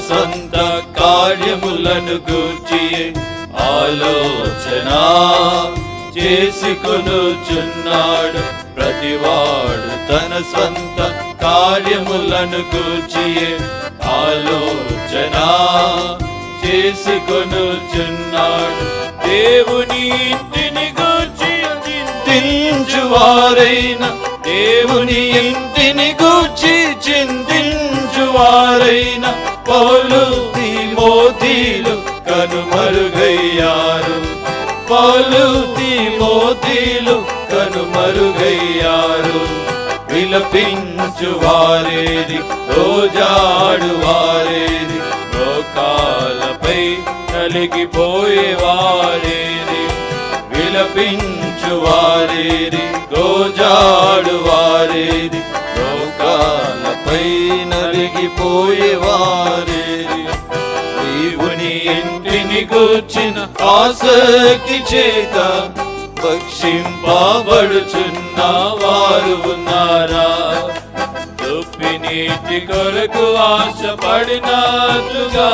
సొంత కార్యములను గూర్చి ఆలోచన చేసుకొనుచున్నాడు. ప్రతివాడు తన స్వంత కార్యములను గూర్చి ఆలోచన చేసుకొనుచున్నాడు. దేవుని ఇంటిని గూర్చి చింతించువారైనా, దేవుని ఇంటిని గూర్చి చింతించువారైనా పౌలు తిమోతిలు కనుమరుగయ్యారు. పౌలు తిమోతిలు కనుమరుగయ్యారు. విలపించువారేది, రోజాడువారేది, లోకాలపై నలిగిపోయేవారేది. విలపించువారేది, రోజాడువారేది, లోకాలపై నలిగిపోయేవారేది. దేవుని ఇంటిని గూర్చిన ఆసక్తి చేత భక్షింపబడుచున్న వారు ఉన్నారా? దుప్పి నీటి కొరకు ఆశపడినట్లుగా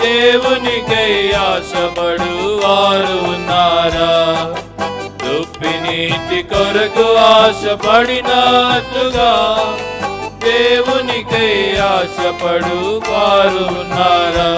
దేవునికై ఆశపడు వారు ఉన్నారా? దుప్పి నీటి కొరకు ఆశపడినట్లుగా దేవునికై ఆశపడు వారు ఉన్నారా?